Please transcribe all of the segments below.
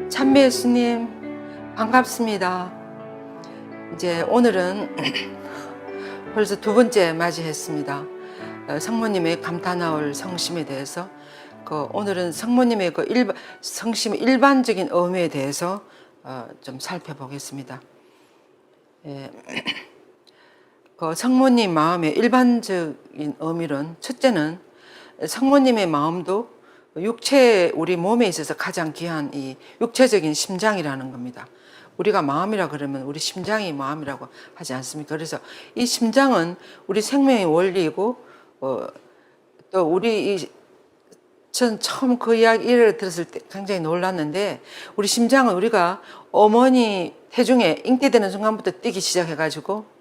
참배 예수님 반갑습니다. 이제 오늘은 벌써 두 번째 맞이했습니다. 성모님의 감탄하올 성심에 대해서 오늘은 성모님의 성심의 일반적인 의미에 대해서 좀 살펴보겠습니다. 예, 성모님 마음의 일반적인 의미는 첫째는 성모님의 마음도 우리 몸에 있어서 가장 귀한 이 육체적인 심장이라는 겁니다. 우리가 마음이라 그러면 우리 심장이 마음이라고 하지 않습니까? 그래서 이 심장은 우리 생명의 원리이고, 또 전 처음 그 이야기를 들었을 때 굉장히 놀랐는데, 우리 심장은 우리가 어머니 태중에 잉태되는 순간부터 뛰기 시작해가지고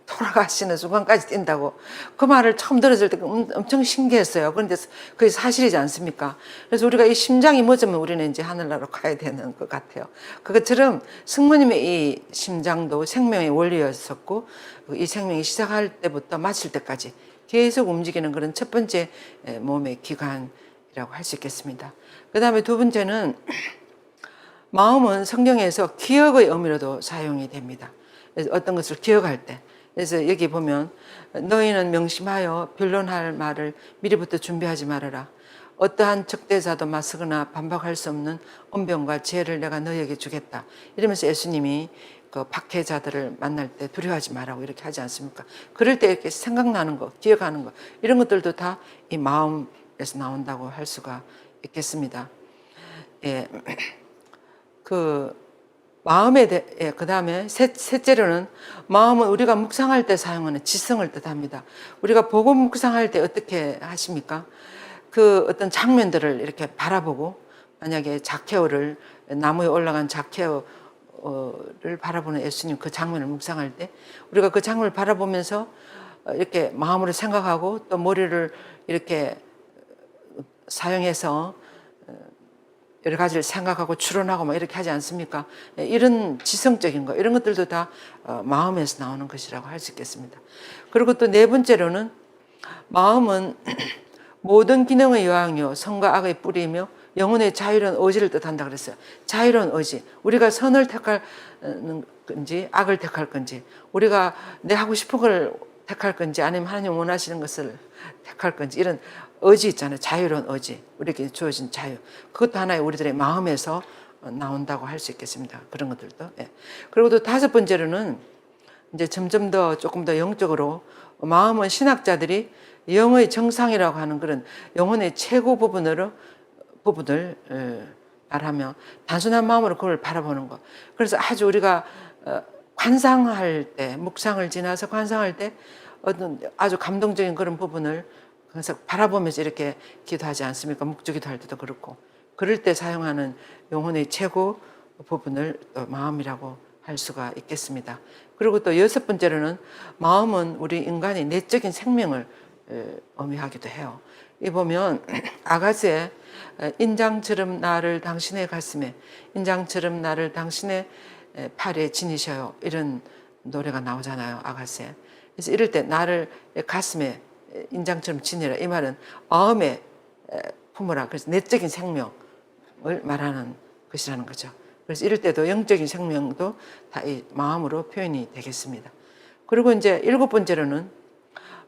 돌아가시는 순간까지 뛴다고, 그 말을 처음 들었을 때 엄청 신기했어요. 그런데 그게 사실이지 않습니까? 그래서 우리가 이 심장이 멎으면 우리는 이제 하늘나라로 가야 되는 것 같아요. 그것처럼 성모님의 이 심장도 생명의 원리였었고, 이 생명이 시작할 때부터 마칠 때까지 계속 움직이는 그런 첫 번째 몸의 기관이라고 할 수 있겠습니다. 그 다음에 두 번째는 마음은 성경에서 기억의 의미로도 사용이 됩니다. 그래서 어떤 것을 기억할 때, 그래서 여기 보면 너희는 명심하여 변론할 말을 미리부터 준비하지 말아라. 어떠한 적대자도 맞서거나 반박할 수 없는 언변과 지혜를 내가 너희에게 주겠다. 이러면서 예수님이 그 박해자들을 만날 때 두려워하지 말라고 이렇게 하지 않습니까? 그럴 때 이렇게 생각나는 거, 기억하는 거, 이런 것들도 다 이 마음에서 나온다고 할 수가 있겠습니다. 예. 그 다음에 셋째로는 마음은 우리가 묵상할 때 사용하는 지성을 뜻합니다. 우리가 보고 묵상할 때 어떻게 하십니까? 그 어떤 장면들을 이렇게 바라보고, 만약에 나무에 올라간 자케오를 바라보는 예수님 그 장면을 묵상할 때, 우리가 그 장면을 바라보면서 이렇게 마음으로 생각하고 또 머리를 이렇게 사용해서 여러 가지를 생각하고 추론하고 막 이렇게 하지 않습니까? 이런 지성적인 거, 이런 것들도 다 마음에서 나오는 것이라고 할 수 있겠습니다. 그리고 또 네 번째로는 마음은 모든 기능의 요양이요 선과 악의 뿌리이며 영혼의 자유로운 의지를 뜻한다 그랬어요. 자유로운 의지. 우리가 선을 택할 건지 악을 택할 건지, 우리가 내 하고 싶은 걸 택할 건지 아니면 하나님 원하시는 것을 택할 건지, 이런 의지 있잖아요. 자유로운 의지. 우리에게 주어진 자유. 그것도 하나의 우리들의 마음에서 나온다고 할 수 있겠습니다. 그런 것들도. 예. 그리고 또 다섯 번째로는 이제 점점 더 조금 더 영적으로, 마음은 신학자들이 영의 정상이라고 하는 그런 영혼의 최고 부분을 말하며 단순한 마음으로 그걸 바라보는 것. 그래서 아주 우리가 관상할 때, 묵상을 지나서 관상할 때 어떤 아주 감동적인 그런 부분을 그래서 바라보면서 이렇게 기도하지 않습니까? 묵주기도 할 때도 그렇고. 그럴 때 사용하는 영혼의 최고 부분을 또 마음이라고 할 수가 있겠습니다. 그리고 또 여섯 번째로는 마음은 우리 인간의 내적인 생명을 의미하기도 해요. 이 보면 아가스의 인장처럼 나를 당신의 가슴에, 인장처럼 나를 당신의 팔에 지니셔요. 이런 노래가 나오잖아요. 아가스에. 그래서 이럴 때 나를 가슴에 인장처럼 지니라, 이 말은 마음에 품으라. 그래서 내적인 생명을 말하는 것이라는 거죠. 그래서 이럴 때도 영적인 생명도 다 이 마음으로 표현이 되겠습니다. 그리고 이제 일곱 번째로는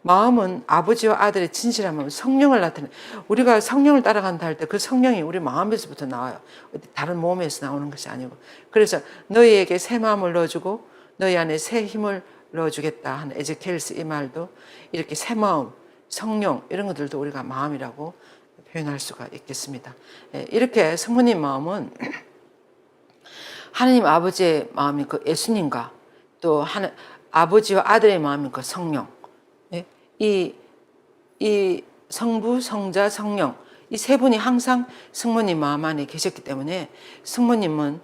마음은 아버지와 아들의 진실한 마음, 성령을 나타내. 우리가 성령을 따라간다 할 때 그 성령이 우리 마음에서부터 나와요. 다른 몸에서 나오는 것이 아니고. 그래서 너희에게 새 마음을 넣어주고 너희 안에 새 힘을 넣어주겠다 하는 에제키엘스 이 말도 이렇게 새 마음, 성령, 이런 것들도 우리가 마음이라고 표현할 수가 있겠습니다. 이렇게 성모님 마음은 하나님 아버지의 마음인 그 예수님과 또 아버지와 아들의 마음인 그 성령, 이 성부, 성자, 성령, 이 세 분이 항상 성모님 마음 안에 계셨기 때문에 성모님은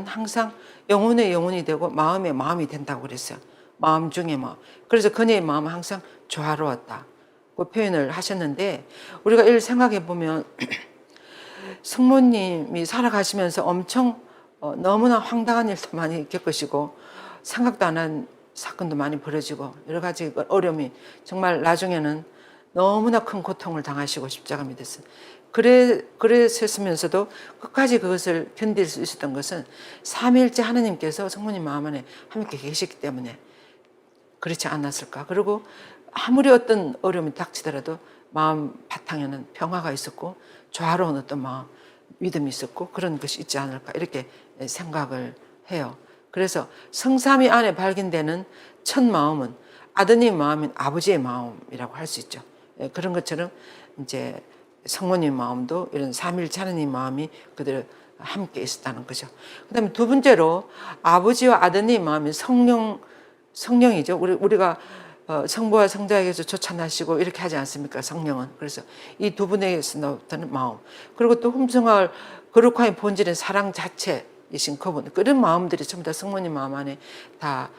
항상 영혼의 영혼이 되고 마음의 마음이 된다고 그랬어요. 마음 중에 마음. 그래서 그녀의 마음은 항상 조화로웠다. 그 표현을 하셨는데, 우리가 이를 생각해 보면 성모님이 살아가시면서 엄청 너무나 황당한 일도 많이 겪으시고 생각도 안 한 사건도 많이 벌어지고 여러 가지 어려움이, 정말 나중에는 너무나 큰 고통을 당하시고 십자가 밑에서 그랬으면서도 끝까지 그것을 견딜 수 있었던 것은 삼위일체 하나님께서 성모님 마음 안에 함께 계시기 때문에 그렇지 않았을까. 그리고 아무리 어떤 어려움이 닥치더라도 마음 바탕에는 평화가 있었고 조화로운 어떤 마음, 믿음이 있었고 그런 것이 있지 않을까 이렇게 생각을 해요. 그래서 성삼위 안에 발견되는 첫 마음은 아드님 마음인 아버지의 마음이라고 할 수 있죠. 그런 것처럼 이제 성모님 마음도 이런 삼위일체 하나님 마음이 그대로 함께 있었다는 거죠. 그다음에 두 번째로 아버지와 아드님 마음이 성령이죠. 우리가 성부와 성자에게서 쫓아나시고 이렇게 하지 않습니까? 성령은. 그래서 이 두 분에게서 나타나는 마음. 그리고 또 흠성할 거룩함의 본질인 사랑 자체이신 그분. 그런 마음들이 전부 다 성모님 마음 안에 다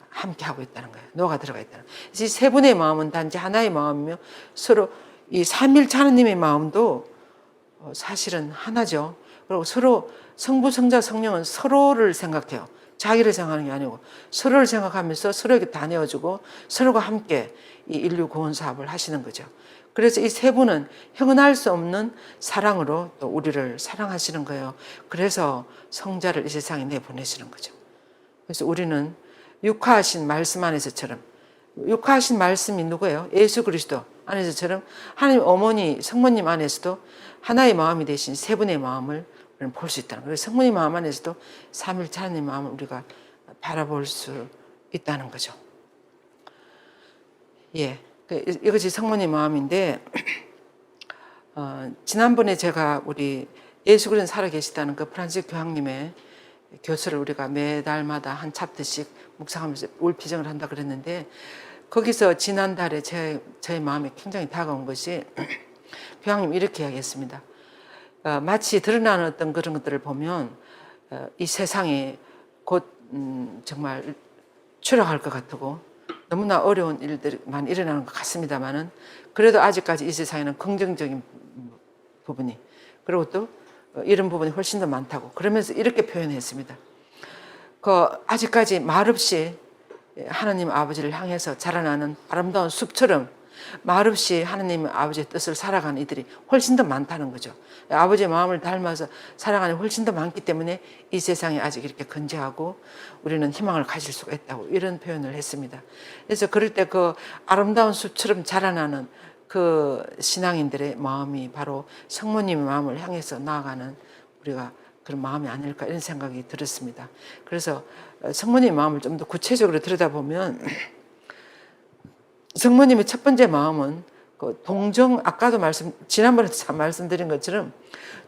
함께 하고 있다는 거예요. 녹아 들어가 있다는 거예요. 이 세 분의 마음은 단지 하나의 마음이며 서로 이 삼위일체 하나님의 마음도 사실은 하나죠. 그리고 서로 성부, 성자, 성령은 서로를 생각해요. 자기를 생각하는 게 아니고 서로를 생각하면서 서로에게 다 내어주고 서로가 함께 이 인류 구원 사업을 하시는 거죠. 그래서 이 세 분은 형언할 수 없는 사랑으로 또 우리를 사랑하시는 거예요. 그래서 성자를 이 세상에 내보내시는 거죠. 그래서 우리는 육화하신 말씀 안에서처럼, 육화하신 말씀이 누구예요? 예수 그리스도 안에서처럼 하나님 어머니 성모님 안에서도 하나의 마음이 되신 세 분의 마음을 우리는 볼 수 있다는 거예요. 성모님 마음 안에서도 삼위일체 하나님 마음을 우리가 바라볼 수 있다는 거죠. 예, 이것이 성모님 마음인데 지난번에 제가 우리 예수 그리스도 살아 계시다는 그 프란시스 교황님의 교수를 우리가 매달마다 한 챕터씩 묵상하면서 울피정을 한다 그랬는데 거기서 지난달에 저의 마음에 굉장히 다가온 것이 교황님 이렇게 이야기했습니다. 마치 드러나는 어떤 그런 것들을 보면 이 세상이 곧 정말 추락할 것 같고 너무나 어려운 일들만 일어나는 것 같습니다만은 그래도 아직까지 이 세상에는 긍정적인 부분이 그리고 또 이런 부분이 훨씬 더 많다고 그러면서 이렇게 표현했습니다. 아직까지 말없이 하나님 아버지를 향해서 자라나는 아름다운 숲처럼 말없이 하나님 아버지의 뜻을 살아가는 이들이 훨씬 더 많다는 거죠. 아버지의 마음을 닮아서 살아가는 훨씬 더 많기 때문에 이 세상이 아직 이렇게 건재하고 우리는 희망을 가질 수가 있다고 이런 표현을 했습니다. 그래서 그럴 때 그 아름다운 숲처럼 자라나는 그 신앙인들의 마음이 바로 성모님의 마음을 향해서 나아가는 우리가 그런 마음이 아닐까 이런 생각이 들었습니다. 그래서 성모님의 마음을 좀 더 구체적으로 들여다보면 성모님의 첫 번째 마음은 그 동정, 아까도 지난번에 말씀드린 것처럼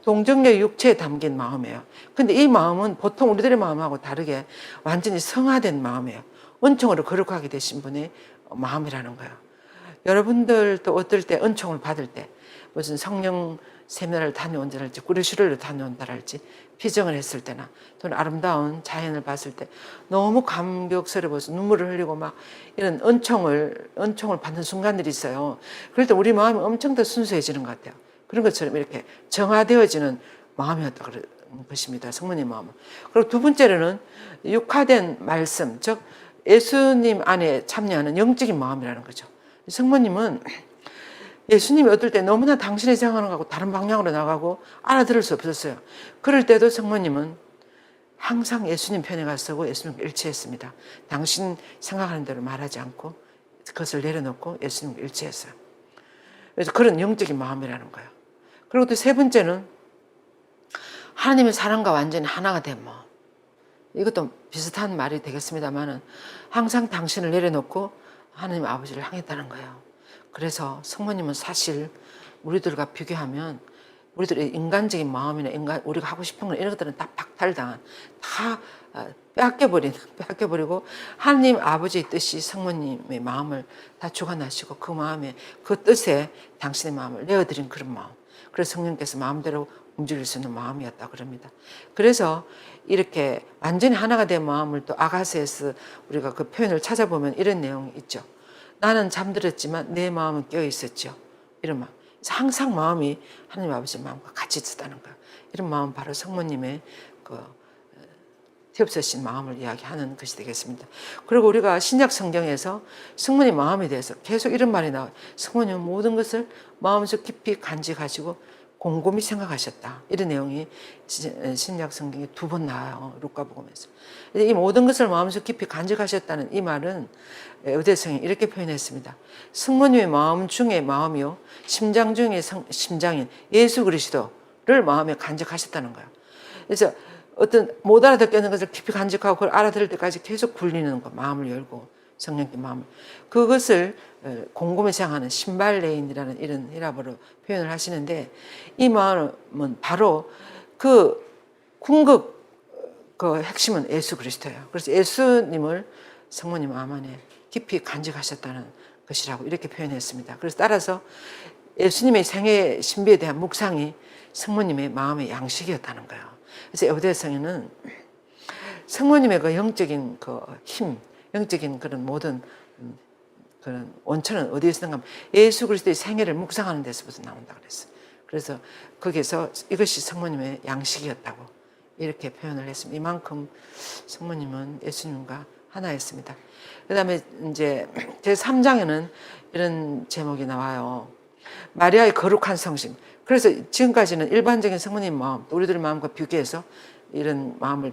동정녀 육체에 담긴 마음이에요. 근데 이 마음은 보통 우리들의 마음하고 다르게 완전히 성화된 마음이에요. 은총으로 거룩하게 되신 분의 마음이라는 거예요. 여러분들도 어떨 때 은총을 받을 때 무슨 성령 세미나를 다녀온다랄지 꾸리슈를 다녀온다랄지 피정을 했을 때나 또는 아름다운 자연을 봤을 때 너무 감격스러워서 눈물을 흘리고 막 이런 은총을 받는 순간들이 있어요. 그럴 때 우리 마음이 엄청 더 순수해지는 것 같아요. 그런 것처럼 이렇게 정화되어지는 마음이었다 그런 것입니다. 성모님 마음은. 그리고 두 번째로는 육화된 말씀, 즉 예수님 안에 참여하는 영적인 마음이라는 거죠. 성모님은 예수님이 어떨 때 너무나 당신의 생각을 하고 다른 방향으로 나가고 알아들을 수 없었어요. 그럴 때도 성모님은 항상 예수님 편에 가서고 예수님과 일치했습니다. 당신 생각하는 대로 말하지 않고 그것을 내려놓고 예수님과 일치했어요. 그래서 그런 영적인 마음이라는 거예요. 그리고 또 세 번째는 하나님의 사랑과 완전히 하나가 된 마음. 이것도 비슷한 말이 되겠습니다만은 항상 당신을 내려놓고 하나님 아버지를 향했다는 거예요. 그래서 성모님은 사실 우리들과 비교하면 우리들의 인간적인 마음이나 우리가 하고 싶은 건 이런 것들은 다 박탈당한, 다 뺏겨버리고 하나님 아버지의 뜻이 성모님의 마음을 다 주관하시고 그 마음에 그 뜻에 당신의 마음을 내어드린 그런 마음. 그래서 성령께서 마음대로 움직일 수 있는 마음이었다 그럽니다. 그래서 이렇게 완전히 하나가 된 마음을 또 아가서에서 우리가 그 표현을 찾아보면 이런 내용이 있죠. 나는 잠들었지만 내 마음은 깨어 있었죠. 이런 마음. 그래서 항상 마음이 하나님 아버지의 마음과 같이 있었다는 거예요. 이런 마음 바로 성모님의 그 태엽서신 마음을 이야기하는 것이 되겠습니다. 그리고 우리가 신약 성경에서 성모님 마음에 대해서 계속 이런 말이 나와요. 성모님은 모든 것을 마음속 깊이 간직하시고 곰곰이 생각하셨다. 이런 내용이 신약 성경에 2번 나와요. 루카복음에서. 이 모든 것을 마음속 깊이 간직하셨다는 이 말은 의대성이 이렇게 표현했습니다. 성모님의 마음 중에 마음이요, 심장 중에 심장인 예수 그리스도를 마음에 간직하셨다는 거예요. 그래서 어떤 못 알아듣겠는 것을 깊이 간직하고 그걸 알아들을 때까지 계속 굴리는 거, 마음을 열고 성령께 마음을, 그것을 곰곰이 생각하는 신발레인이라는 이런 히라보로 표현을 하시는데, 이 마음은 바로 그 궁극 그 핵심은 예수 그리스도예요. 그래서 예수님을 성모님 마음 안에 깊이 간직하셨다는 것이라고 이렇게 표현했습니다. 그래서 따라서 예수님의 생애 신비에 대한 묵상이 성모님의 마음의 양식이었다는 거예요. 그래서 에베소서에는 성모님의 그 영적인 그 힘, 영적인 그런 모든 그런 원천은 어디에서 나면 예수 그리스도의 생애를 묵상하는 데서부터 나온다 그랬어요. 그래서 거기서 이것이 성모님의 양식이었다고 이렇게 표현을 했습니다. 이만큼 성모님은 예수님과 하나였습니다. 그 다음에 이제 제 3장에는 이런 제목이 나와요. 마리아의 거룩한 성심. 그래서 지금까지는 일반적인 성모님 마음, 우리들의 마음과 비교해서 이런 마음을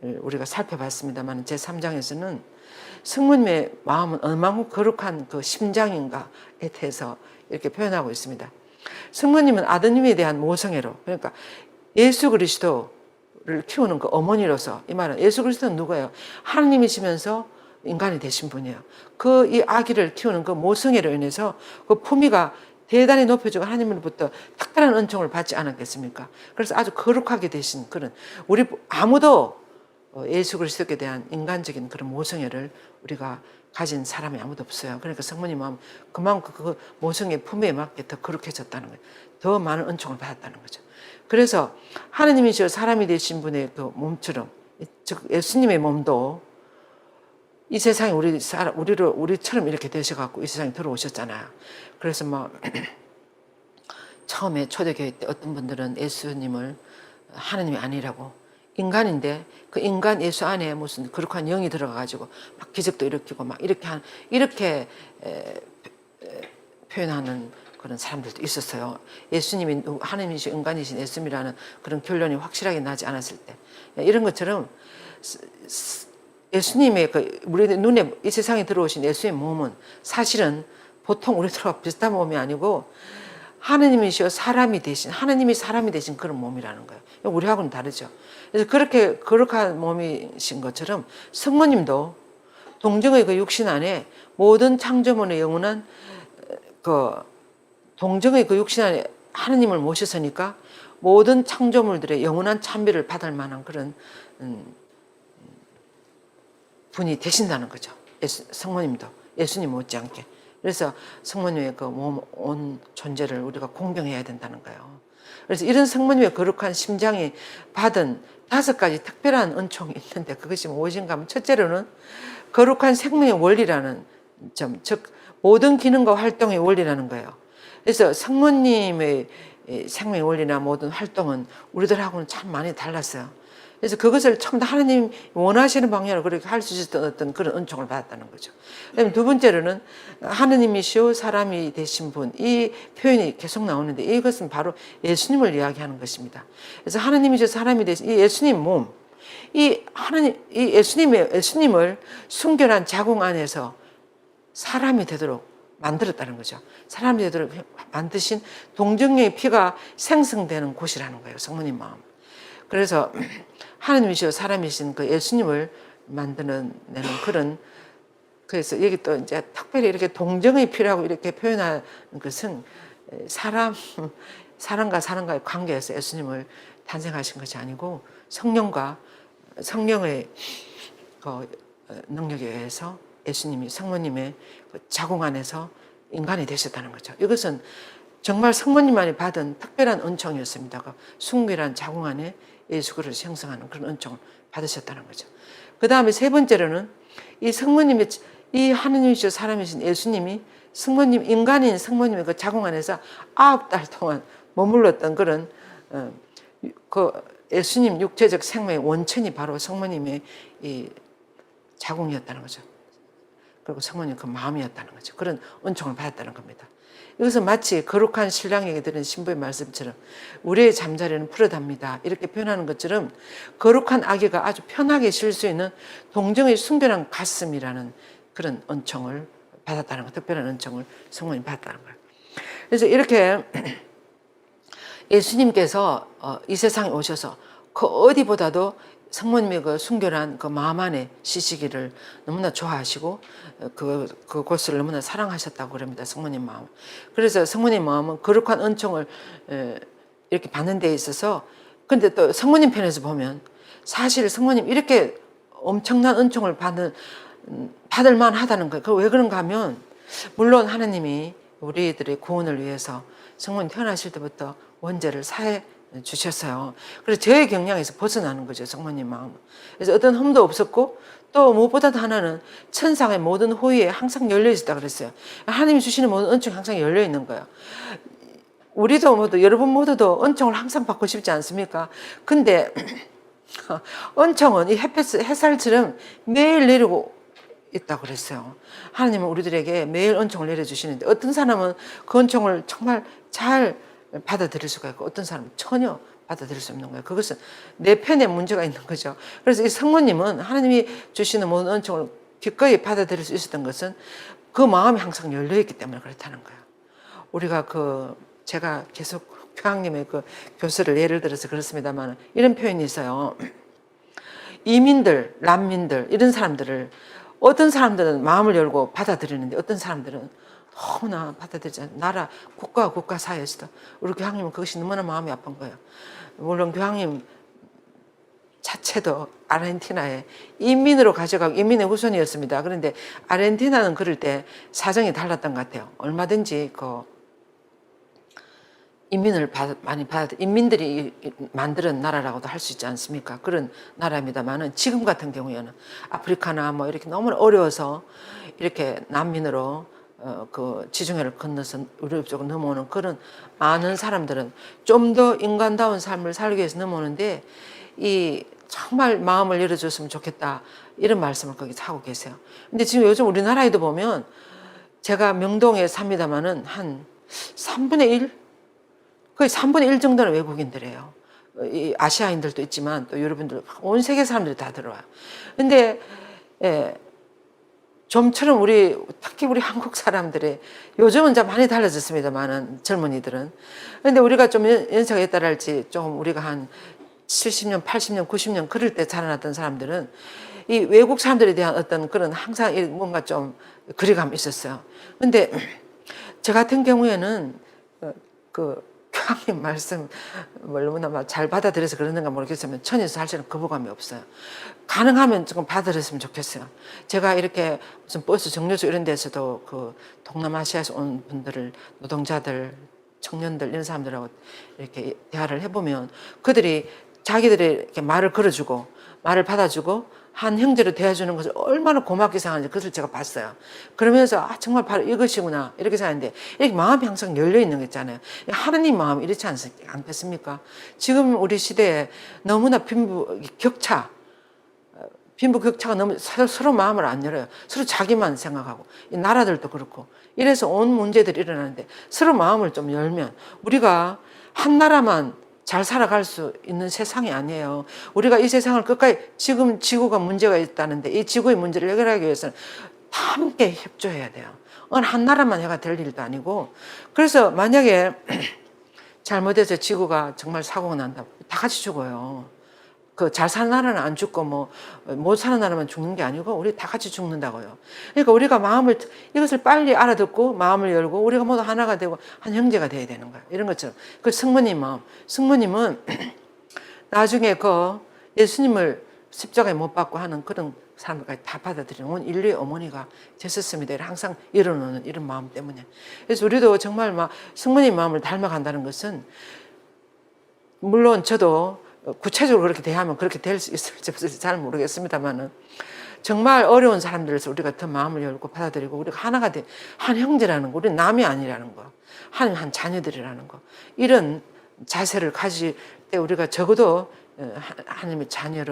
우리가 살펴봤습니다만, 제 3장에서는 성모님의 마음은 얼마나 거룩한 그 심장인가에 대해서 이렇게 표현하고 있습니다. 성모님은 아드님에 대한 모성애로, 그러니까 예수 그리스도를 키우는 그 어머니로서, 이 말은 예수 그리스도는 누구예요? 하나님이시면서 인간이 되신 분이에요. 그 이 아기를 키우는 그 모성애로 인해서 그 품위가 대단히 높여지고 하나님으로부터 특별한 은총을 받지 않았겠습니까? 그래서 아주 거룩하게 되신 그런, 우리 아무도 예수 그리스도에 대한 인간적인 그런 모성애를 우리가 가진 사람이 아무도 없어요. 그러니까 성모님 마음 그만큼 그 모성애 품위에 맞게 더 거룩해졌다는 거예요. 더 많은 은총을 받았다는 거죠. 그래서 하나님이시여 사람이 되신 분의 그 몸처럼, 즉 예수님의 몸도 이 세상에 우리처럼 이렇게 되셔갖고 이 세상에 들어오셨잖아요. 그래서 뭐 처음에 초대교회 때 어떤 분들은 예수님을 하나님이 아니라고, 인간인데 그 인간 예수 안에 무슨 거룩한 영이 들어가가지고 막 기적도 일으키고 막 이렇게 표현하는 그런 사람들도 있었어요. 예수님이 하나님이신 인간이신 예수님이라는 그런 결론이 확실하게 나지 않았을 때, 이런 것처럼 예수님의 우리 눈에 이 세상에 들어오신 예수의 몸은 사실은 보통 우리들과 비슷한 몸이 아니고 하나님이시여 사람이 되신, 하나님이 사람이 되신 그런 몸이라는 거예요. 우리하고는 다르죠. 그래서 그렇게 거룩한 몸이신 것처럼 성모님도 동정의 그 육신 안에 모든 창조물의 영원한 동정의 그 육신 안에 하나님을 모셨으니까 모든 창조물들의 영원한 찬미를 받을 만한 그런 분이 되신다는 거죠. 성모님도 예수님 못지않게. 그래서 성모님의 그 몸 온 존재를 우리가 공경해야 된다는 거예요. 그래서 이런 성모님의 거룩한 심장이 받은 5가지 특별한 은총이 있는데, 그것이 무엇인가 하면, 첫째로는 거룩한 생명의 원리라는 점, 즉 모든 기능과 활동의 원리라는 거예요. 그래서 성모님의 생명의 원리나 모든 활동은 우리들하고는 참 많이 달랐어요. 그래서 그것을 처음 하나님 원하시는 방향으로 그렇게 할 수 있었던 어떤 그런 은총을 받았다는 거죠. 그다음에 2번째로는 하나님이시오 사람이 되신 분, 이 표현이 계속 나오는데 이것은 바로 예수님을 이야기하는 것입니다. 그래서 하나님이시오 사람이 되신 이 예수님 몸, 이 예수님을 순결한 자궁 안에서 사람이 되도록 만들었다는 거죠. 사람이 되도록 만드신 동정녀의 피가 생성되는 곳이라는 거예요. 성모님 마음. 그래서 하나님이시여 사람이신 그 예수님을 만드는 그런, 그래서 여기 또 이제 특별히 이렇게 동정의 피라고 이렇게 표현하는 것은 사람과 사람과의 관계에서 예수님을 탄생하신 것이 아니고 성령의 그 능력에 의해서 예수님이 성모님의 자궁 안에서 인간이 되셨다는 거죠. 이것은 정말 성모님만이 받은 특별한 은총이었습니다. 그 숭배란 자궁 안에 예수 그리스도를 형성하는 그런 은총을 받으셨다는 거죠. 그 다음에 3번째로는 이 성모님의, 이 하느님이시여 사람이신 예수님이 인간인 성모님의 그 자궁 안에서 9달 동안 머물렀던 그런 그 예수님 육체적 생명의 원천이 바로 성모님의 이 자궁이었다는 거죠. 그리고 성모님 그 마음이었다는 거죠. 그런 은총을 받았다는 겁니다. 이것은 마치 거룩한 신랑에게 드린 신부의 말씀처럼 우리의 잠자리는 푸르답니다. 이렇게 표현하는 것처럼 거룩한 아기가 아주 편하게 쉴 수 있는 동정의 순결한 가슴이라는 그런 은총을 받았다는 거, 특별한 은총을 성모님 받았다는 거예요. 그래서 이렇게 예수님께서 이 세상에 오셔서 그 어디보다도 성모님의 그 순결한 그 마음 안에 시시기를 너무나 좋아하시고 그 곳을 너무나 사랑하셨다고 그럽니다. 성모님 마음. 그래서 성모님 마음은 거룩한 은총을 이렇게 받는 데 있어서, 근데 또 성모님 편에서 보면 사실 성모님 이렇게 엄청난 은총을 받을 만하다는 거예요. 왜 그런가 하면 물론 하나님이 우리들의 구원을 위해서 성모님 태어나실 때부터 원죄를 사해 주셨어요. 그래서 저의 경량에서 벗어나는 거죠, 성모님 마음은. 그래서 어떤 흠도 없었고 또 무엇보다도 하나는 천상의 모든 호의에 항상 열려 있었다 그랬어요. 하나님이 주시는 모든 은총이 항상 열려 있는 거예요. 우리도 모두 여러분 모두도 은총을 항상 받고 싶지 않습니까? 근데 은총은 이 햇살처럼 매일 내리고 있다고 그랬어요. 하나님은 우리들에게 매일 은총을 내려주시는데 어떤 사람은 그 은총을 정말 잘 받아들일 수가 있고 어떤 사람은 전혀 받아들일 수 없는 거예요. 그것은 내 편에 문제가 있는 거죠. 그래서 이 성모님은 하나님이 주시는 모든 은총을 기꺼이 받아들일 수 있었던 것은 그 마음이 항상 열려있기 때문에 그렇다는 거예요. 우리가 제가 계속 교황님의 그 교수를 예를 들어서 그렇습니다만 이런 표현이 있어요. 이민들, 난민들 이런 사람들을 어떤 사람들은 마음을 열고 받아들이는데 어떤 사람들은 너무나 받아들이지 않아요. 나라, 국가와 국가 사이에서도 우리 교황님은 그것이 너무나 마음이 아픈 거예요. 물론 교황님 자체도 아르헨티나에 인민으로 가져가고 인민의 후손이었습니다. 그런데 아르헨티나는 그럴 때 사정이 달랐던 것 같아요. 얼마든지 인민을 많이 인민들이 만드는 나라라고도 할 수 있지 않습니까? 그런 나라입니다만은 지금 같은 경우에는 아프리카나 뭐 이렇게 너무나 어려워서 이렇게 난민으로 그 지중해를 건너서 우리 쪽으로 넘어오는 그런 많은 사람들은 좀 더 인간다운 삶을 살기 위해서 넘어오는데 이 정말 마음을 열어줬으면 좋겠다 이런 말씀을 거기서 하고 계세요. 근데 지금 요즘 우리나라에도 보면 제가 명동에 삽니다마는 한 3분의 1? 거의 3분의 1 정도는 외국인들이에요. 이 아시아인들도 있지만 또 여러분들 온 세계 사람들이 다 들어와요. 근데 좀처럼 특히 우리 한국 사람들의 요즘은 좀 많이 달라졌습니다만은 젊은이들은. 근데 우리가 좀 연세가 있다랄지 좀 우리가 한 70년, 80년, 90년 그럴 때 자라났던 사람들은 이 외국 사람들에 대한 어떤 그런 항상 뭔가 좀 거리감이 있었어요. 근데 저 같은 경우에는 교황님 말씀 너무나 잘 받아들여서 그러는가 모르겠지만 천에서 사실은 거부감이 없어요. 가능하면 조금 받아들였으면 좋겠어요. 제가 이렇게 무슨 버스 정류소 이런 데서도 동남아시아에서 온 분들을 노동자들, 청년들 이런 사람들하고 이렇게 대화를 해보면 그들이 자기들이 이렇게 말을 걸어주고 말을 받아주고 한 형제로 대해주는 것을 얼마나 고맙게 생각하는지 그것을 제가 봤어요. 그러면서 정말 바로 이것이구나 이렇게 생각했는데 이렇게 마음이 항상 열려있는 거 있잖아요. 하느님 마음이 이렇지 않겠습니까? 지금 우리 시대에 너무나 빈부 격차가 너무 서로 마음을 안 열어요. 서로 자기만 생각하고 이 나라들도 그렇고 이래서 온 문제들이 일어나는데 서로 마음을 좀 열면 우리가 한 나라만 잘 살아갈 수 있는 세상이 아니에요. 우리가 이 세상을 끝까지 지금 지구가 문제가 있다는데 이 지구의 문제를 해결하기 위해서는 다 함께 협조해야 돼요. 어느 한 나라만 해가 될 일도 아니고 그래서 만약에 잘못해서 지구가 정말 사고가 난다. 다 같이 죽어요. 잘 사는 나라는 안 죽고 못 사는 나라만 죽는 게 아니고 우리 다 같이 죽는다고요. 그러니까 우리가 이것을 빨리 알아듣고 마음을 열고 우리가 모두 하나가 되고 한 형제가 돼야 되는 거예요. 이런 것처럼. 성모님 마음. 성모님은 나중에 예수님을 십자가에 못 박고 하는 그런 사람들까지 다 받아들이는 온 인류의 어머니가 되셨습니다. 항상 일어나는 이런 마음 때문에. 그래서 우리도 정말 성모님 마음을 닮아간다는 것은 물론 저도 구체적으로 그렇게 대하면 그렇게 될 수 있을지 없을지 잘 모르겠습니다만은 정말 어려운 사람들에서 우리가 더 마음을 열고 받아들이고 우리가 하나가 한 형제라는 거, 우리 남이 아니라는 거, 한 자녀들이라는 거 이런 자세를 가질 때 우리가 적어도 하나님의 자녀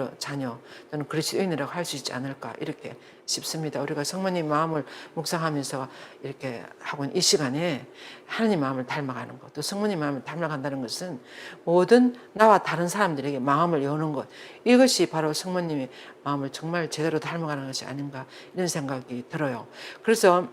또는 그리스도인이라고 할 수 있지 않을까 이렇게 싶습니다. 우리가 성모님 마음을 묵상하면서 이렇게 하고 있는 이 시간에 하나님 마음을 닮아가는 것, 또 성모님 마음을 닮아간다는 것은 모든 나와 다른 사람들에게 마음을 여는 것, 이것이 바로 성모님의 마음을 정말 제대로 닮아가는 것이 아닌가 이런 생각이 들어요. 그래서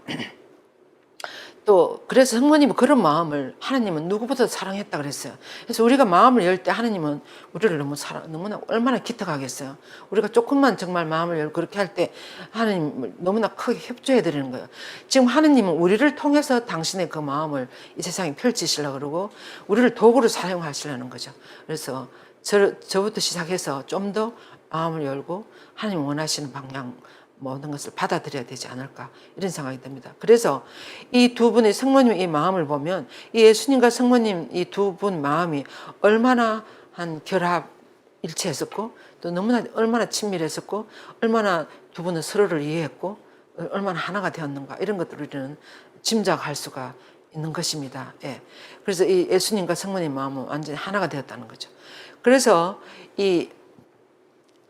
또 그래서 성모님은 그런 마음을 하나님은 누구보다 사랑했다 그랬어요. 그래서 우리가 마음을 열 때 하나님은 우리를 너무나 얼마나 기특하겠어요. 우리가 조금만 정말 마음을 열고 그렇게 할 때 하나님을 너무나 크게 협조해 드리는 거예요. 지금 하나님은 우리를 통해서 당신의 그 마음을 이 세상에 펼치시려고 그러고 우리를 도구로 사용하시려는 거죠. 그래서 저부터 시작해서 좀 더 마음을 열고 하나님 원하시는 방향 모든 것을 받아들여야 되지 않을까 이런 생각이 듭니다. 그래서 이 두 분의 성모님의 이 마음을 보면 이 예수님과 성모님 이 두 분 마음이 얼마나 한 결합 일치했었고 또 너무나 얼마나 친밀했었고 얼마나 두 분은 서로를 이해했고 얼마나 하나가 되었는가 이런 것들을 우리는 짐작할 수가 있는 것입니다. 예. 그래서 이 예수님과 성모님 마음은 완전히 하나가 되었다는 거죠. 그래서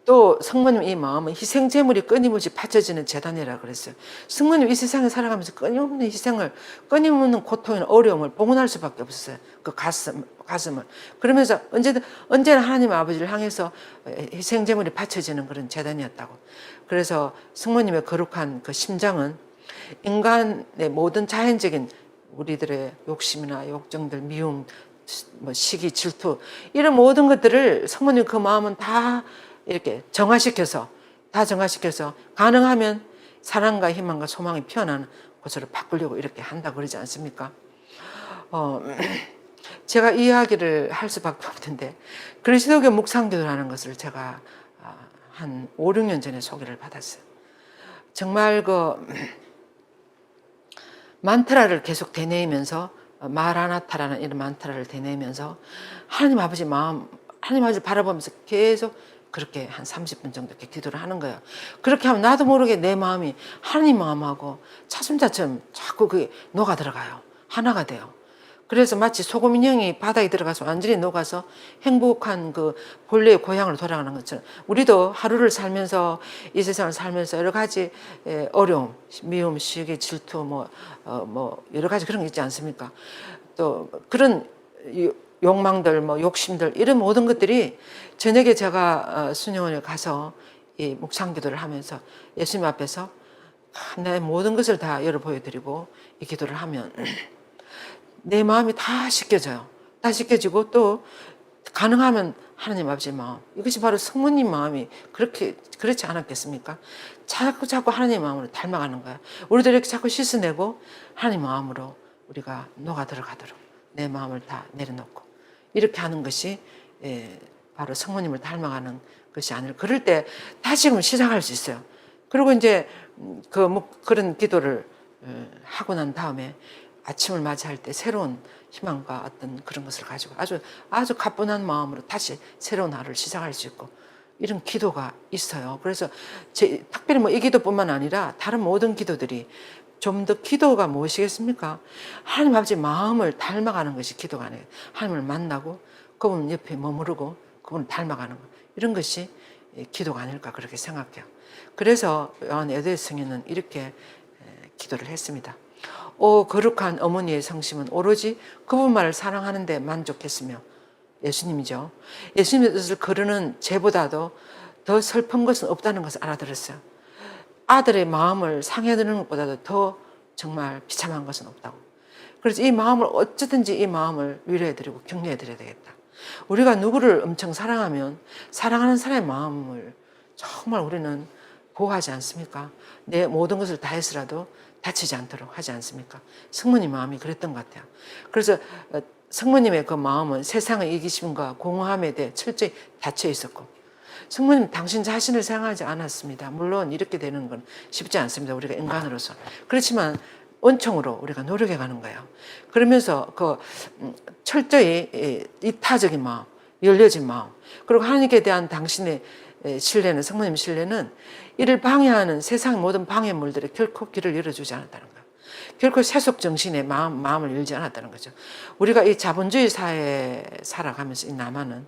또 성모님 이 마음은 희생 제물이 끊임없이 바쳐지는 제단이라고 그랬어요. 성모님 이 세상에 살아가면서 끊임없는 희생을, 끊임없는 고통이나 어려움을 봉헌할 수밖에 없었어요. 그 가슴을. 그러면서 언제나 하나님 아버지를 향해서 희생 제물이 바쳐지는 그런 제단이었다고. 그래서 성모님의 거룩한 그 심장은 인간의 모든 자연적인 우리들의 욕심이나 욕정들, 미움, 뭐 시기, 질투 이런 모든 것들을 성모님 그 마음은 다 이렇게 정화시켜서 가능하면 사랑과 희망과 소망이 피어나는 곳으로 바꾸려고 이렇게 한다 그러지 않습니까? 제가 이 이야기를 할 수밖에 없는데 그리스도교 묵상교도라는 것을 제가 한 5, 6년 전에 소개를 받았어요. 정말 그 만트라를 계속 되뇌이면서 마라나타라는 이런 만트라를 되뇌이면서 하나님 아버지 마음, 하나님 아버지를 바라보면서 계속 그렇게 한 30분 정도 이렇게 기도를 하는 거예요. 그렇게 하면 나도 모르게 내 마음이 하나님 마음하고 차순자처럼 자꾸 그게 녹아 들어가요. 하나가 돼요. 그래서 마치 소금 인형이 바다에 들어가서 완전히 녹아서 행복한 그 본래의 고향으로 돌아가는 것처럼 우리도 하루를 살면서 이 세상을 살면서 여러 가지 어려움, 미움, 시기, 질투 뭐 여러 가지 그런 게 있지 않습니까? 또 그런 욕망들, 뭐 욕심들 이런 모든 것들이 저녁에 제가 순영원에 가서 이 묵상기도를 하면서 예수님 앞에서 내 모든 것을 다 열어 보여드리고 이 기도를 하면 내 마음이 다 씻겨져요. 다 씻겨지고 또 가능하면 하나님 아버지의 마음, 이것이 바로 성모님 마음이 그렇지 않았겠습니까? 자꾸 하나님 마음으로 닮아가는 거야. 우리도 이렇게 자꾸 씻어내고 하나님 마음으로 우리가 녹아 들어가도록 내 마음을 다 내려놓고 이렇게 하는 것이 바로 성모님을 닮아가는 것이 아니라 그럴 때 다시금 시작할 수 있어요. 그리고 이제 그런 기도를 하고 난 다음에 아침을 맞이할 때 새로운 희망과 어떤 그런 것을 가지고 아주 가뿐한 마음으로 다시 새로운 하루를 시작할 수 있고 이런 기도가 있어요. 그래서 특별히 뭐 이 기도뿐만 아니라 다른 모든 기도들이 좀 더 기도가 무엇이겠습니까? 하나님 아버지 마음을 닮아가는 것이 기도가 아니에요. 하나님을 만나고 그분 옆에 머무르고 그분을 닮아가는 것. 이런 것이 기도가 아닐까 그렇게 생각해요. 그래서 요한 에드의 성인은 이렇게 기도를 했습니다. 오 거룩한 어머니의 성심은 오로지 그분만을 사랑하는 데 만족했으며 예수님이죠. 예수님의 뜻을 거르는 죄보다도 더 슬픈 것은 없다는 것을 알아들었어요. 아들의 마음을 상해드리는 것보다도 더 정말 비참한 것은 없다고. 그래서 이 마음을 어쨌든지 이 마음을 위로해드리고 격려해드려야 되겠다. 우리가 누구를 엄청 사랑하면 사랑하는 사람의 마음을 정말 우리는 보호하지 않습니까? 내 모든 것을 다해서라도 다치지 않도록 하지 않습니까? 성모님 마음이 그랬던 것 같아요. 그래서 성모님의 그 마음은 세상의 이기심과 공허함에 대해 철저히 닫혀 있었고 성모님 당신 자신을 생각하지 않았습니다. 물론 이렇게 되는 건 쉽지 않습니다. 우리가 인간으로서. 그렇지만 원총으로 우리가 노력해가는 거예요. 그러면서 그 철저히 이타적인 마음, 열려진 마음, 그리고 하나님께 대한 당신의 신뢰는, 성모님 신뢰는 이를 방해하는 세상 모든 방해물들에 결코 길을 열어주지 않았다는 거예요. 결코 세속 정신에 마음을 열지 않았다는 거죠. 우리가 이 자본주의 사회에 살아가면서 이 남한은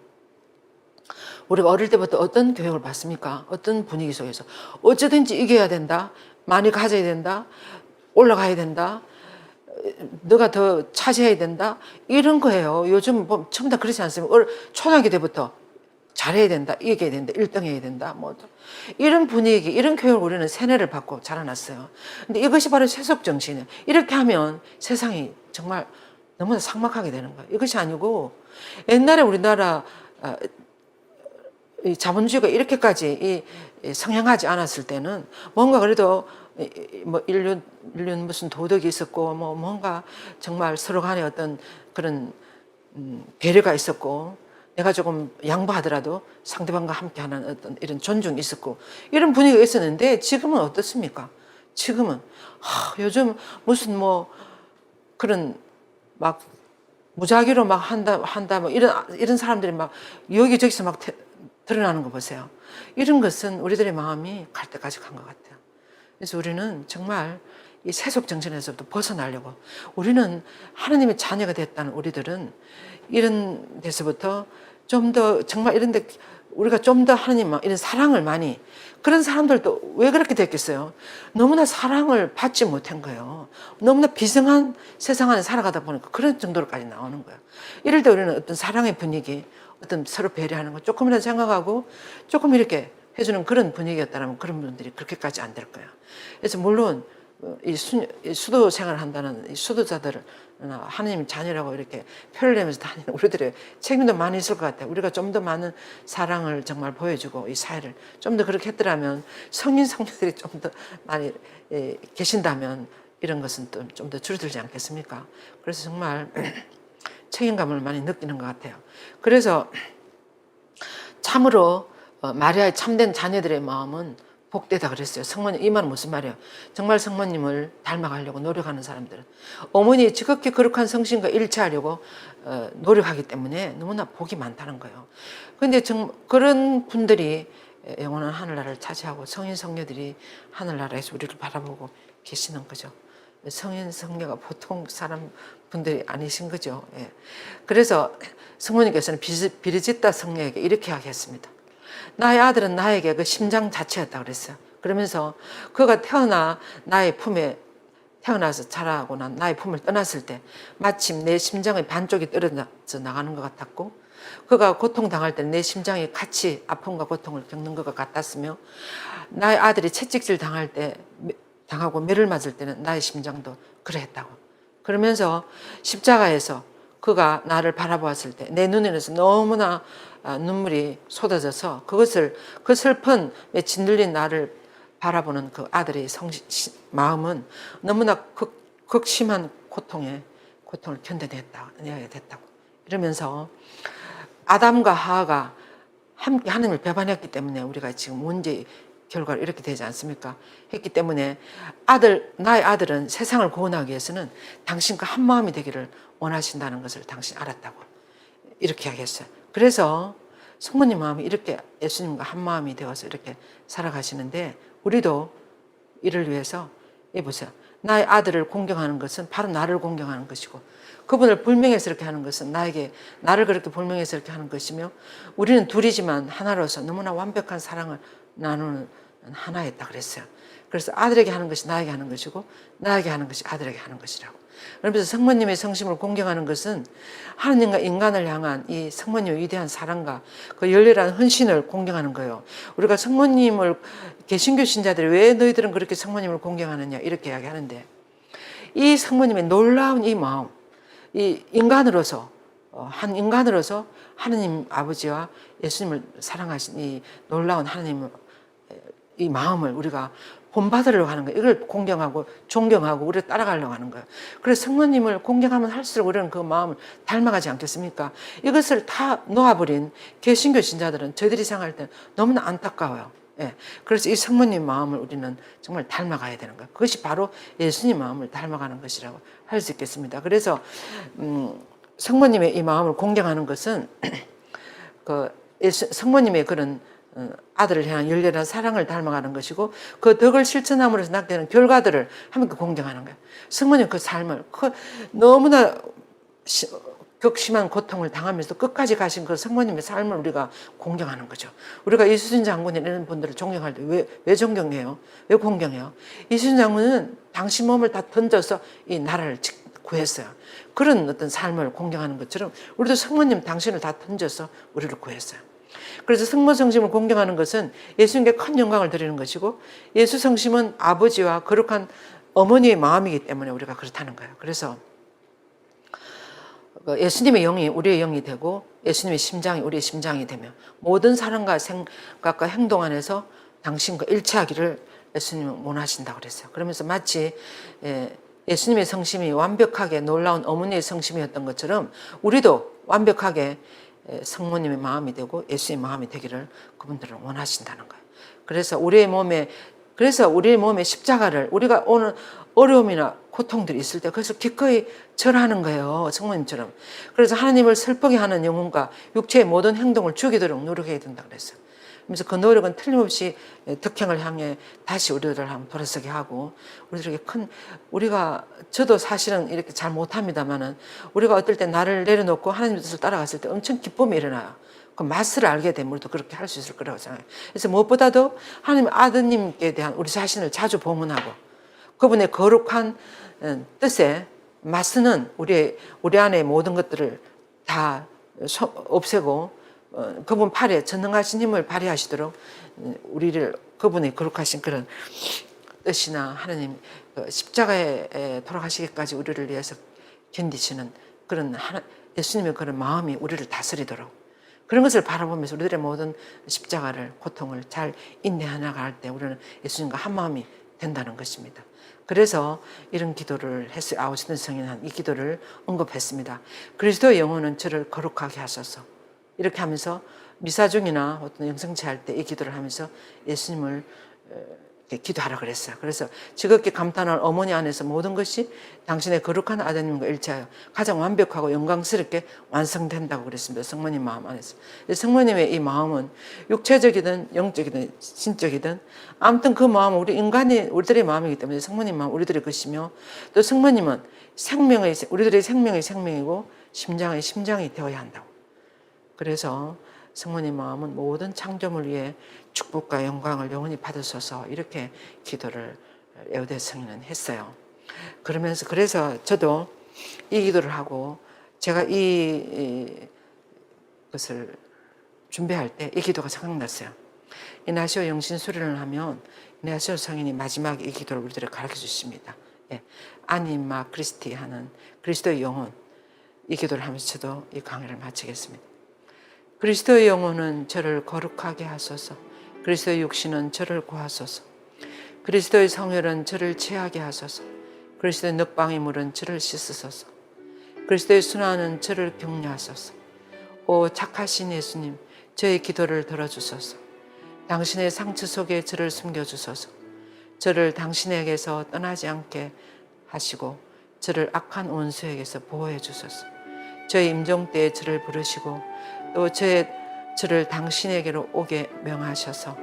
우리가 어릴 때부터 어떤 교육을 받습니까? 어떤 분위기 속에서 어쩌든지 이겨야 된다, 많이 가져야 된다, 올라가야 된다, 너가 더 차지해야 된다, 이런 거예요. 요즘 뭐 전부 다 그렇지 않습니까? 초등학교 때부터 잘해야 된다, 이겨야 된다, 1등 해야 된다, 뭐 이런 분위기, 이런 교육을 우리는 세뇌를 받고 자라났어요. 근데 이것이 바로 세속 정신이에요. 이렇게 하면 세상이 정말 너무나 삭막하게 되는 거예요. 이것이 아니고 옛날에 우리나라 이 자본주의가 이렇게까지 성행하지 않았을 때는 뭔가 그래도 뭐 인륜 무슨 도덕이 있었고 뭐 뭔가 정말 서로 간에 어떤 그런 배려가 있었고, 내가 조금 양보하더라도 상대방과 함께하는 어떤 이런 존중이 있었고 이런 분위기가 있었는데, 지금은 어떻습니까? 지금은 요즘 무슨 뭐 그런 막 무작위로 막 한다 뭐 이런 사람들이 막 여기저기서 막 드러나는 거 보세요. 이런 것은 우리들의 마음이 갈 때까지 간 것 같아요. 그래서 우리는 정말 이 세속 정신에서도 벗어나려고, 우리는 하나님의 자녀가 됐다는 우리들은 이런 데서부터 좀 더 정말 이런데 우리가 좀 더 하나님 이런 사랑을 많이, 그런 사람들도 왜 그렇게 됐겠어요? 너무나 사랑을 받지 못한 거예요. 너무나 비정한 세상 안에 살아가다 보니까 그런 정도로까지 나오는 거예요. 이럴 때 우리는 어떤 사랑의 분위기, 어떤 서로 배려하는 거 조금이라도 생각하고 조금 이렇게 해주는 그런 분위기였다면 그런 분들이 그렇게까지 안 될 거예요. 그래서 물론 이 수도 생활을 한다는 이 수도자들을 하나님 자녀라고 이렇게 표를 내면서 다니는 우리들의 책임도 많이 있을 것 같아요. 우리가 좀 더 많은 사랑을 정말 보여주고 이 사회를 좀 더 그렇게 했더라면, 성인 성녀들이 좀 더 많이 계신다면 이런 것은 또 좀 더 줄어들지 않겠습니까? 그래서 정말 책임감을 많이 느끼는 것 같아요. 그래서 참으로 마리아의 참된 자녀들의 마음은 복되다 그랬어요. 성모님, 이 말은 무슨 말이에요? 정말 성모님을 닮아가려고 노력하는 사람들은, 어머니의 지극히 거룩한 성신과 일치하려고 노력하기 때문에 너무나 복이 많다는 거예요. 그런데 그런 분들이 영원한 하늘나라를 차지하고 성인 성녀들이 하늘나라에서 우리를 바라보고 계시는 거죠. 성인 성녀가 보통 사람 분들이 아니신 거죠. 예. 그래서 성모님께서는 비르지타 성녀에게 이렇게 하겠습니다. 나의 아들은 나에게 그 심장 자체였다 그랬어요. 그러면서 그가 나의 품에 태어나서 자라고 난 나의 품을 떠났을 때 마침 내 심장의 반쪽이 떨어져 나가는 것 같았고, 그가 고통당할 때 내 심장이 같이 아픔과 고통을 겪는 것 같았으며, 나의 아들이 채찍질 당하고 매를 맞을 때는 나의 심장도 그러했다고. 그러면서 십자가에서 그가 나를 바라보았을 때 내 눈에서 너무나 눈물이 쏟아져서 그 슬픈 짓눌린 나를 바라보는 그 아들의 마음은 너무나 극심한 고통을 견뎌내야 됐다고. 이러면서 아담과 하와가 함께 하나님을 배반했기 때문에 우리가 지금 문제의 결과로 이렇게 되지 않습니까? 했기 때문에 나의 아들은 세상을 구원하기 위해서는 당신과 한 마음이 되기를 원하신다는 것을 당신이 알았다고 이렇게 하겠어요. 그래서 성모님 마음이 이렇게 예수님과 한 마음이 되어서 이렇게 살아가시는데, 우리도 이를 위해서 보세요. 나의 아들을 공경하는 것은 바로 나를 공경하는 것이고, 그분을 불명예서 이렇게 하는 것은 나를 그렇게 불명예서 이렇게 하는 것이며, 우리는 둘이지만 하나로서 너무나 완벽한 사랑을 나누는 하나였다 그랬어요. 그래서 아들에게 하는 것이 나에게 하는 것이고, 나에게 하는 것이 아들에게 하는 것이라고. 그러면서 성모님의 성심을 공경하는 것은 하나님과 인간을 향한 이 성모님의 위대한 사랑과 그 열렬한 헌신을 공경하는 거예요. 우리가 성모님을, 개신교 신자들이 왜 너희들은 그렇게 성모님을 공경하느냐 이렇게 이야기하는데, 이 성모님의 놀라운 이 마음, 이 인간으로서 한 인간으로서 하나님 아버지와 예수님을 사랑하신 이 놀라운 하나님의 이 마음을 우리가 본받으려고 하는 거예요. 이걸 공경하고 존경하고 우리를 따라가려고 하는 거예요. 그래서 성모님을 공경하면 할수록 우리는 그 마음을 닮아가지 않겠습니까? 이것을 다 놓아버린 개신교 신자들은 저희들이 생각할 때 너무나 안타까워요. 예. 그래서 이 성모님 마음을 우리는 정말 닮아가야 되는 거예요. 그것이 바로 예수님 마음을 닮아가는 것이라고 할 수 있겠습니다. 그래서 성모님의 이 마음을 공경하는 것은 성모님의 그런 아들을 향한 열렬한 사랑을 닮아가는 것이고 그 덕을 실천함으로써 낳게 되는 결과들을 하나님께 공경하는 거예요. 성모님 그 삶을 너무나 극심한 고통을 당하면서 끝까지 가신 그 성모님의 삶을 우리가 공경하는 거죠. 우리가 이수진 장군 이런 분들을 존경할 때 왜 존경해요? 왜 공경해요? 이수진 장군은 당신 몸을 다 던져서 이 나라를 구했어요. 그런 어떤 삶을 공경하는 것처럼 우리도 성모님 당신을 다 던져서 우리를 구했어요. 그래서 성모 성심을 공경하는 것은 예수님께 큰 영광을 드리는 것이고 예수 성심은 아버지와 거룩한 어머니의 마음이기 때문에 우리가 그렇다는 거예요. 그래서 예수님의 영이 우리의 영이 되고 예수님의 심장이 우리의 심장이 되며 모든 사랑과 생각과 행동 안에서 당신과 일치하기를 예수님은 원하신다고 그랬어요. 그러면서 마치 예수님의 성심이 완벽하게 놀라운 어머니의 성심이었던 것처럼 우리도 완벽하게 성모님의 마음이 되고 예수의 마음이 되기를 그분들은 원하신다는 거예요. 그래서 우리의 몸에 십자가를 우리가 오늘 어려움이나 고통들이 있을 때 그래서 기꺼이 절하는 거예요. 성모님처럼. 그래서 하나님을 슬프게 하는 영혼과 육체의 모든 행동을 죽이도록 노력해야 된다고 그랬어요. 그래서 그 노력은 틀림없이 덕행을 향해 다시 우리들을 한번 돌아서게 하고 우리들에게 저도 사실은 이렇게 잘 못합니다만은 우리가 어떨 때 나를 내려놓고 하나님의 뜻을 따라갔을 때 엄청 기쁨이 일어나요. 그 맛을 알게 되면 우리도 그렇게 할 수 있을 거라고 생각해요. 그래서 무엇보다도 하나님 아드님께 대한 우리 자신을 자주 봉헌하고 그분의 거룩한 뜻에 맞서는 우리 안에 모든 것들을 다 없애고 그분 팔에 전능하신 힘을 발휘하시도록 우리를 그분의 거룩하신 그런 뜻이나 하나님 십자가에 돌아가시기까지 우리를 위해서 견디시는 그런 예수님의 그런 마음이 우리를 다스리도록 그런 것을 바라보면서 우리들의 모든 십자가를 고통을 잘 인내해 나갈 때 우리는 예수님과 한 마음이 된다는 것입니다. 그래서 이런 기도를 했어요. 아우구스틴 성인은 이 기도를 언급했습니다. 그리스도의 영혼은 저를 거룩하게 하소서. 이렇게 하면서 미사 중이나 어떤 영성체 할 때 이 기도를 하면서 예수님을 기도하라 그랬어요. 그래서 지극히 감탄할 어머니 안에서 모든 것이 당신의 거룩한 아드님과 일치하여 가장 완벽하고 영광스럽게 완성된다고 그랬습니다. 성모님 마음 안에서. 성모님의 이 마음은 육체적이든 영적이든 신적이든 아무튼 그 마음은 우리들의 마음이기 때문에 성모님 마음 우리들의 것이며 또 성모님은 우리들의 생명의 생명이고 심장의 심장이 되어야 한다고. 그래서 성모님 마음은 모든 창조물 위에 축복과 영광을 영원히 받으소서 이렇게 기도를 에우대 성인은 했어요. 그래서 저도 이 기도를 하고 제가 이것을 준비할 때 이 기도가 생각났어요. 이나시오 영신 수련을 하면 이나시오 성인이 마지막에 이 기도를 우리들에게 가르쳐 주십니다. 아니마 크리스티 하는 그리스도의 영혼 이 기도를 하면서 저도 이 강의를 마치겠습니다. 그리스도의 영혼은 저를 거룩하게 하소서. 그리스도의 육신은 저를 구하소서. 그리스도의 성혈은 저를 취하게 하소서. 그리스도의 늑방의 물은 저를 씻으소서. 그리스도의 순환은 저를 격려하소서. 오 착하신 예수님, 저의 기도를 들어주소서. 당신의 상처 속에 저를 숨겨주소서. 저를 당신에게서 떠나지 않게 하시고 저를 악한 원수에게서 보호해 주소서. 저의 임종 때에 저를 부르시고 또 저를 당신에게로 오게 명하셔서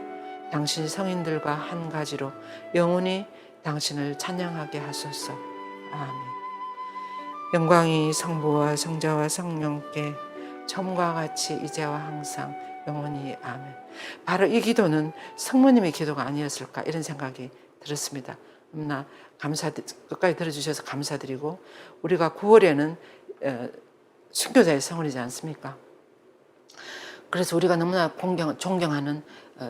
당신 성인들과 한 가지로 영원히 당신을 찬양하게 하소서. 아멘. 영광이 성부와 성자와 성령께 처음과 같이 이제와 항상 영원히 아멘. 바로 이 기도는 성모님의 기도가 아니었을까 이런 생각이 들었습니다. 너무나 끝까지 들어주셔서 감사드리고 우리가 9월에는 순교자의 성월이지 않습니까? 그래서 우리가 너무나 존경하는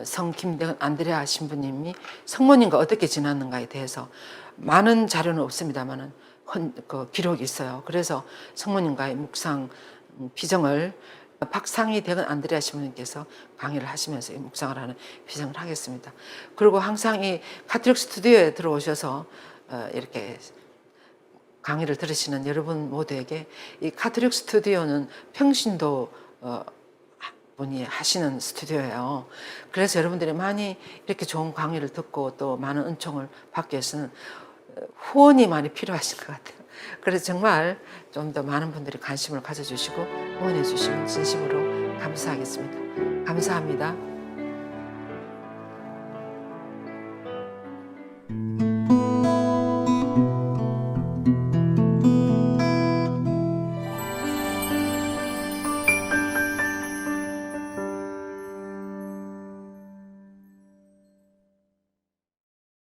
성 김대건 안드레아 신부님이 성모님과 어떻게 지났는가에 대해서 많은 자료는 없습니다만은 그 기록이 있어요. 그래서 성모님과의 묵상 비정을 박상희 대건 안드레아 신부님께서 강의를 하시면서 묵상을 하는 비정을 하겠습니다. 그리고 항상 이 카톨릭 스튜디오에 들어오셔서 이렇게 강의를 들으시는 여러분 모두에게 이 카톨릭 스튜디오는 평신도 분이 하시는 스튜디오예요. 그래서 여러분들이 많이 이렇게 좋은 강의를 듣고 또 많은 은총을 받기 위해서는 후원이 많이 필요하신 것 같아요. 그래서 정말 좀 더 많은 분들이 관심을 가져주시고 후원해 주시면 진심으로 감사하겠습니다. 감사합니다.